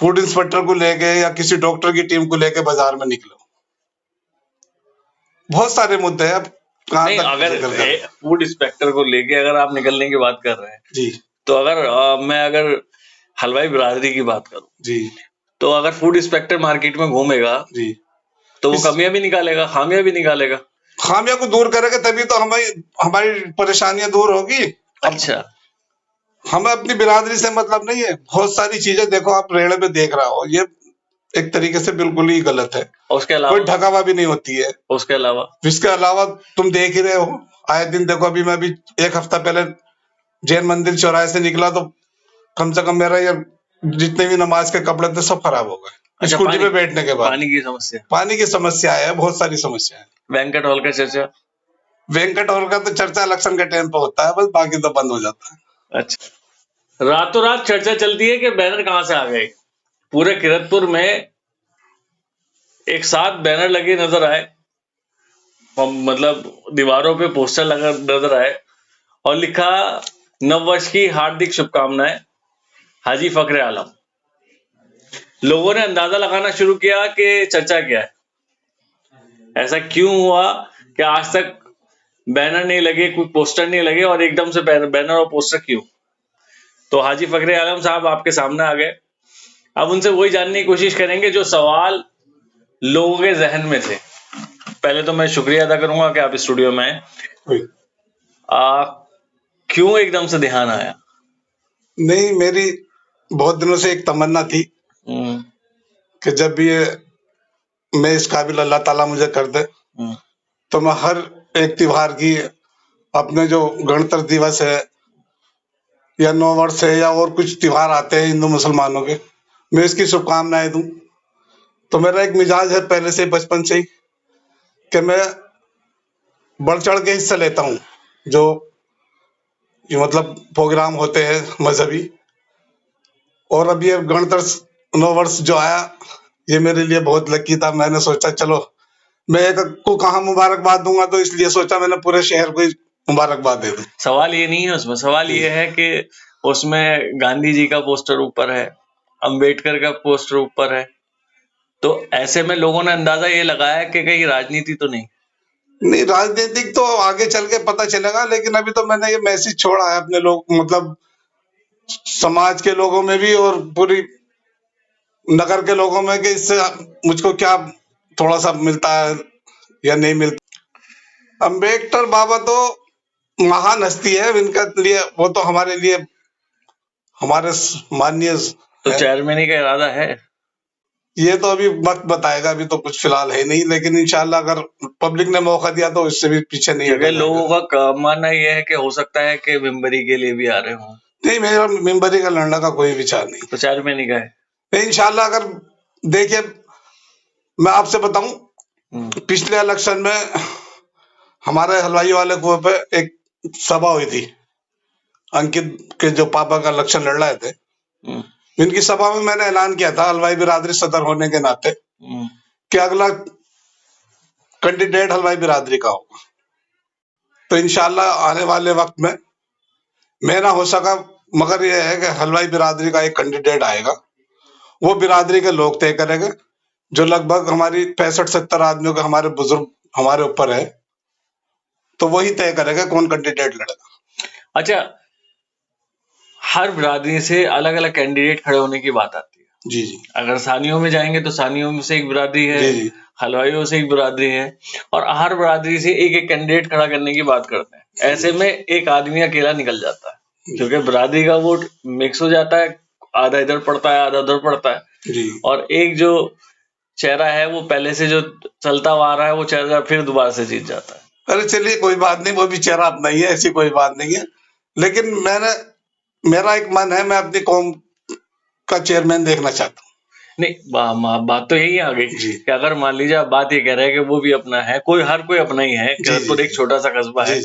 Food inspector को लेके या किसी डॉक्टर की टीम को लेके बाजार में निकलो। बहुत सारे मुद्दे हैं, अब कहाँ नहीं, तक अगर जिक्र करें। फूड इंस्पेक्टर को लेके अगर आप निकलने की बात कर रहे हैं जी तो मैं अगर हलवाई बिरादरी की बात करूं जी तो अगर फूड इंस्पेक्टर मार्केट में घूमेगा जी तो वो कमियां भी निकालेगा, खामियां भी निकालेगा। खामियां को दूर करेंगे तभी तो हमारी हमारी परेशानियां दूर होगी। अच्छा, हमें अपनी बिरादरी से मतलब नहीं है। बहुत सारी चीजें देखो, आप रेड़े पे देख रहा हो, ये एक तरीके से बिल्कुल ही गलत है। उसके कोई अलावा ढकावा भी नहीं होती है। इसके अलावा तुम देख ही रहे हो, आए दिन देखो। अभी मैं भी एक हफ्ता पहले जैन मंदिर चौराहे से निकला तो कम से कम मेरा ये जितने भी नमाज के कपड़े थे सब खराब हो गए। अच्छा, स्कूटी पे बैठने के बाद पानी की समस्या है, बहुत सारी समस्या है। वेंकट हॉल का चर्चा तो चर्चा इलेक्शन के टाइम पे होता है बस, बाकी तो बंद हो जाता है। अच्छा, रातों रात चर्चा चलती है कि बैनर कहां से आ गए। पूरे किरतपुर में एक साथ बैनर लगे नजर आए, मतलब दीवारों पे पोस्टर लगा नजर आए और लिखा नववर्ष की हार्दिक शुभकामनाएं हाजी फखरे आलम। लोगों ने अंदाजा लगाना शुरू किया कि चर्चा क्या है, ऐसा क्यों हुआ कि आज तक बैनर नहीं लगे, कोई पोस्टर नहीं लगे और एकदम से बैनर और पोस्टर क्यों। तो हाजी फखरे आलम साहब आपके सामने आ गए। अब उनसे वही जानने की कोशिश करेंगे जो सवाल लोगों के जहन में थे। पहले तो मैं शुक्रिया अदा करूंगा कि आप स्टूडियो में आए। क्यों एकदम से ध्यान आया? नहीं, मेरी बहुत दिनों से एक तमन्ना थी कि जब भी मैं इस काबिल अल्लाह ताला मुझे कर दे तो मैं हर एक त्योहार की, अपने जो गणतंत्र दिवस है या नव वर्ष है या और कुछ त्योहार आते हैं हिंदू मुसलमानों के, मैं इसकी शुभकामनाएं दूं। तो मेरा एक मिजाज है पहले से, बचपन से ही, कि मैं बढ़ चढ़ के हिस्सा लेता हूँ जो मतलब प्रोग्राम होते हैं मजहबी। और अब ये गणतंत्र नव वर्ष जो आया, ये मेरे लिए बहुत लकी था। मैंने सोचा चलो मैं एक को कहाँ मुबारकबाद दूंगा, तो इसलिए सोचा मैंने पूरे शहर को मुबारकबाद दे दूं। सवाल ये नहीं है उसमें, सवाल ये है कि उसमें गांधी जी का पोस्टर ऊपर है, अंबेडकर का पोस्टर ऊपर है, तो ऐसे में लोगों ने अंदाजा ये लगाया कि कहीं राजनीति तो नहीं। राजनीतिक तो आगे चल के पता चलेगा, लेकिन अभी तो मैंने ये मैसेज छोड़ा है अपने लोग, मतलब समाज के लोगों में भी और पूरी नगर के लोगों में, कि इससे मुझको क्या थोड़ा सा मिलता है या नहीं मिलता। अम्बेडकर बाबा तो महान हस्ती है, इनका लिए वो तो हमारे लिए हमारे माननीय। तो चेयरमैन का इरादा है? ये तो अभी वक्त बताएगा, अभी तो कुछ फिलहाल है नहीं, लेकिन इंशाल्लाह अगर पब्लिक ने मौका दिया तो इससे भी पीछे नहीं है। लोगों का मानना यह है कि हो सकता है कि मेंबरी के लिए भी आ रहे हों। नहीं, मेरा मेंबरी का लड़ने का कोई विचार नहीं। तो चेयरमैन का है इंशाल्लाह। अगर देखिए मैं आपसे बताऊं, पिछले इलेक्शन में हमारे हलवाई वाले कुएं पे एक सभा हुई थी। अंकित के जो पापा का इलेक्शन लड़ रहे थे, इनकी सभा में मैंने ऐलान किया था हलवाई बिरादरी सदर होने के नाते कि अगला कैंडिडेट हलवाई बिरादरी का होगा। तो इंशाल्लाह आने वाले वक्त में मैं ना हो सका, मगर यह है कि हलवाई बिरादरी का एक कैंडिडेट आएगा, वो बिरादरी के लोग तय करेंगे, जो लगभग हमारी 65-70 आदमियों के हमारे बुजुर्ग हमारे ऊपर है, तो वही तय करेगा कौन कैंडिडेट लड़ेगा। अच्छा, हर बिरादरी से अलग अलग कैंडिडेट खड़े होने की बात आती है। जी जी। अगर सानियों में जाएंगे तो सानियों में से एक बिरादरी है, हलवाइयों से एक बिरादरी है, और हर बिरादरी से एक एक कैंडिडेट खड़ा करने की बात करते हैं। ऐसे में एक आदमी अकेला निकल जाता है, क्योंकि बिरादरी का वोट मिक्स हो जाता है, आधा इधर पड़ता है आधा उधर पड़ता है जी। और एक जो चेहरा है वो पहले से जो चलता हुआ आ रहा है, वो चेहरा फिर दोबारा से जीत जाता है। अरे चलिए कोई बात नहीं, वो भी चेहरा अपना ही है, ऐसी कोई बात नहीं है। लेकिन मेरा एक मन है, मैं अपनी कौम का चेयरमैन देखना चाहता हूँ। नहीं, बात तो यही आ गई कि अगर मान लीजिए आप बात ये कह रहे हैं कि वो भी अपना है, हर कोई अपना ही है, किरतपुर एक छोटा सा कस्बा है,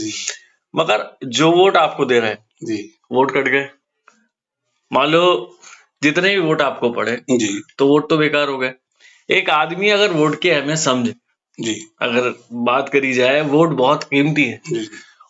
मगर जो वोट आपको दे रहे हैं वोट कट गए, मान लो जितने भी वोट आपको पड़े तो वोट तो बेकार हो गए। एक आदमी अगर वोट की अहमियत समझे, अगर बात करी जाए, वोट बहुत कीमती है,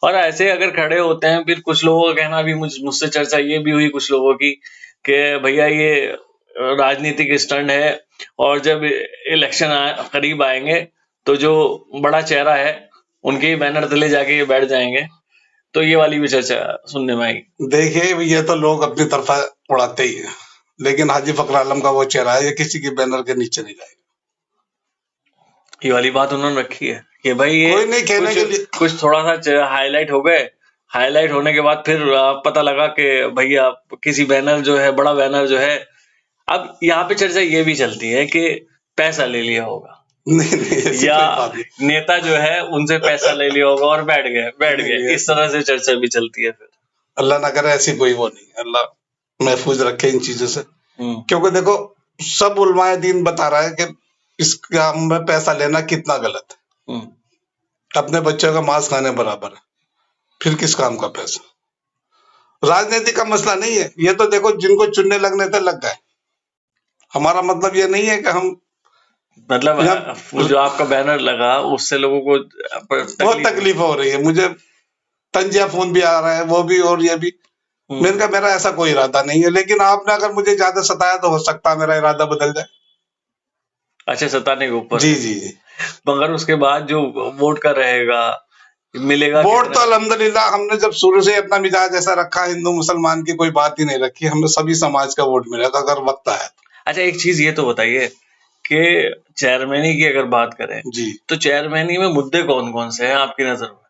और ऐसे अगर खड़े होते हैं, फिर कुछ लोगों का कहना भी, मुझसे चर्चा ये भी हुई कुछ लोगों की कि भैया ये राजनीतिक स्टंट है, और जब इलेक्शन करीब आएंगे तो जो बड़ा चेहरा है उनके ही बैनर तले जाके ये बैठ जाएंगे। तो ये वाली भी चर्चा सुनने में आई। देखिए, ये तो लोग अपनी तरफा उड़ाते ही है, लेकिन हाजी फखर आलम का वो चेहरा है, ये किसी के बैनर के नीचे नहीं जाएगा। ये वाली बात उन्होंने रखी है कि भाई ये कोई नहीं कहने के लिए कुछ थोड़ा सा हाईलाइट हो गए, हाईलाइट होने के बाद फिर पता लगा कि भैया किसी बैनर जो है, बड़ा बैनर जो है, अब यहाँ पे चर्चा ये भी चलती है कि पैसा ले लिया होगा। नहीं, या नेता जो है उनसे पैसा ले लिया होगा और बैठ गए, इस तरह से चर्चा भी चलती है। फिर अल्लाह ना करे ऐसी कोई वो नहीं, अल्लाह महफूज रखे इन चीजों से। क्योंकि देखो, सब उलमाए दीन बता रहा है कि इस काम में पैसा लेना कितना गलत है। अपने बच्चों का मांस खाने बराबर है, फिर किस काम का पैसा। राजनीति का मसला नहीं है ये, तो देखो जिनको चुनने लगने थे लग गए। हमारा मतलब ये नहीं है कि हम जो आपका बैनर लगा उससे लोगों को बहुत तकलीफ हो रही है। मुझे तंजिया फोन भी आ रहा है, वो भी और ये भी। मैंने कहा मेरा ऐसा कोई इरादा नहीं है, लेकिन आपने अगर मुझे ज्यादा सताया तो हो सकता है मेरा इरादा बदल जाए। अच्छा, सताने के ऊपर? जी जी जी। मगर उसके बाद जो वोट का रहेगा, मिलेगा वोट तो अल्हम्दुलिल्लाह हमने जब शुरू से अपना मिजाज ऐसा रखा, हिंदू मुसलमान की कोई बात ही नहीं रखी, हमें सभी समाज का वोट मिलेगा अगर वक्त आया। अच्छा, एक चीज ये तो बताइए कि चेयरमैनी की अगर बात करें जी, तो चेयरमैनी में मुद्दे कौन कौन से हैं आपकी नजर में?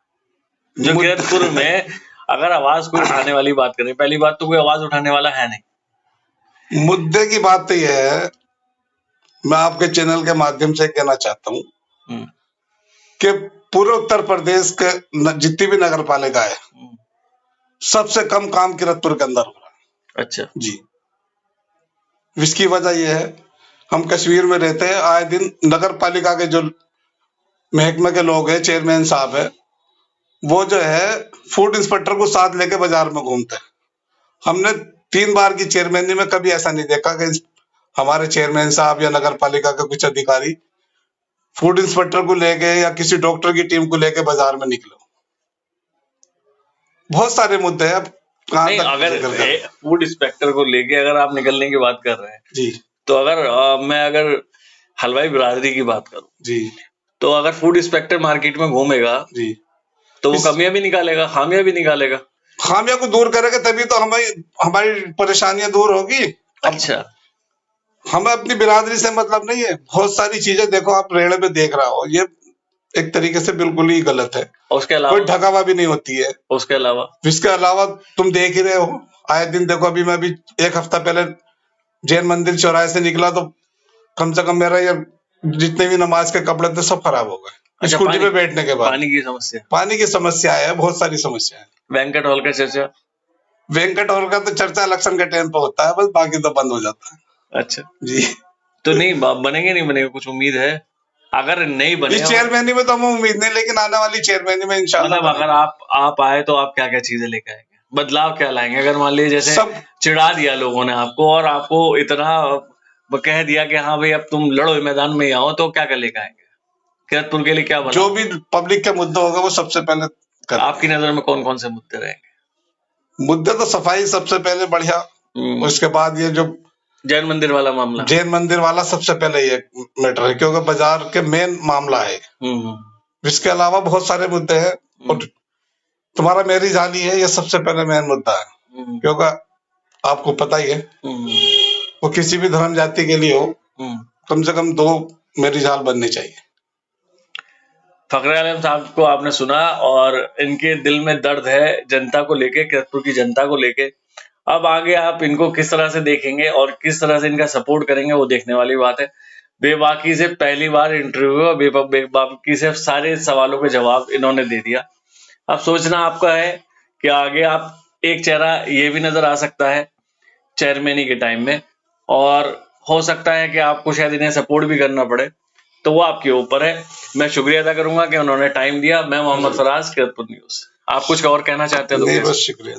जो किरतपुर में अगर आवाज कोई उठाने वाली बात करें, पहली बात तो कोई आवाज उठाने वाला है नहीं। मुद्दे की बात तो यह है, मैं आपके चैनल के माध्यम से कहना चाहता हूँ कि पूरे उत्तर प्रदेश के जितनी भी नगर पालिका है, सबसे कम काम किरतपुर के अंदर हो रहा है। अच्छा जी, इसकी वजह यह है, हम कश्मीर में रहते हैं, आए दिन नगर पालिका के जो महकमे के लोग हैं, चेयरमैन साहब है, वो जो है फूड इंस्पेक्टर को साथ लेके बाजार में घूमते हैं। हमने 3 बार की चेयरमैनी में कभी ऐसा नहीं देखा कि हमारे चेयरमैन साहब या नगर पालिका के कुछ अधिकारी फूड इंस्पेक्टर को लेके या किसी डॉक्टर की टीम को लेके बाजार में निकलो। बहुत सारे मुद्दे हैं। नहीं, अगर फूड इंस्पेक्टर को लेके अगर आप निकलने की बात कर रहे हैं जी, तो मैं अगर हलवाई बिरादरी की बात करूं जी, तो अगर फूड इंस्पेक्टर मार्केट में घूमेगा जी, तो वो कमियां भी निकालेगा, खामियां भी निकालेगा। खामियां को दूर करेगा तभी तो हमारी परेशानियां दूर होगी। अच्छा, हमें अपनी बिरादरी से मतलब नहीं है। बहुत सारी चीजें देखो, आप रेड़े पे देख रहा हो, ये एक तरीके से बिल्कुल ही गलत है। उसके अलावा कोई ढकावा भी नहीं होती है। उसके अलावा तुम देख ही रहे हो, आए दिन देखो। अभी मैं भी 1 हफ्ता पहले जैन मंदिर चौराहे से निकला तो कम से कम मेरा ये जितने भी नमाज के कपड़े थे सब खराब हो गए। अच्छा, स्कूटी पे बैठने के बाद पानी की समस्या है, बहुत सारी समस्या है। वेंकट हॉल का चर्चा? वेंकट हॉल का तो चर्चा इलेक्शन के टाइम पे होता है बस, बाकी तो बंद हो जाता है। अच्छा जी, तो नहीं बनेंगे, नहीं बनेंगे, कुछ उम्मीद है? अगर नहीं बने इस चेयरमैनी में तो हमें उम्मीद नहीं, लेकिन आने वाली चेयरमैनी में इंशाल्लाह। मतलब अगर आप आए तो आप क्या क्या चीजें लेकर आएंगे, बदलाव क्या लाएंगे? अगर मान लीजिए जैसे सब चिढ़ा दिया लोगों ने आपको और आपको इतना कह दिया कि हाँ भाई अब तुम लड़ो मैदान में ही आओ, तो क्या क्या लेकर आएंगे किरतपुर के लिए? क्या बना? जो भी पब्लिक का मुद्दा होगा वो सबसे पहले आपकी नजर में कौन कौन से मुद्दे रहेंगे? मुद्दे तो सफाई सबसे पहले बढ़िया, उसके बाद ये जो जैन मंदिर वाला मामला, जैन मंदिर वाला सबसे पहले ये मैटर है, क्योंकि बाजार के मेन मामला है। इसके अलावा बहुत सारे मुद्दे हैं, और तुम्हारा मैरिज हाल ही है, ये सबसे पहले मेन मुद्दा है। क्योंकि आपको पता ही है, वो किसी भी धर्म जाति के लिए हो, कम से कम 2 मैरिज हाल बनने चाहिए। फखर आलम साहब को आपने सुना, और इनके दिल में दर्द है जनता को लेके, किरतपुर की जनता को लेके। अब आगे आप इनको किस तरह से देखेंगे और किस तरह से इनका सपोर्ट करेंगे, वो देखने वाली बात है। बेबाकी से पहली बार इंटरव्यू, बेबाकी से सारे सवालों के जवाब इन्होंने दे दिया। अब सोचना आपका है कि आगे आप एक चेहरा ये भी नजर आ सकता है चेयरमैनी के टाइम में, और हो सकता है कि आपको शायद इन्हें सपोर्ट भी करना पड़े, तो वो आपके ऊपर है। मैं शुक्रिया अदा करूंगा कि उन्होंने टाइम दिया। मैं मोहम्मद फराज, किरतपुर न्यूज। आप कुछ और कहना चाहते हैं तो? नहीं, बस शुक्रिया।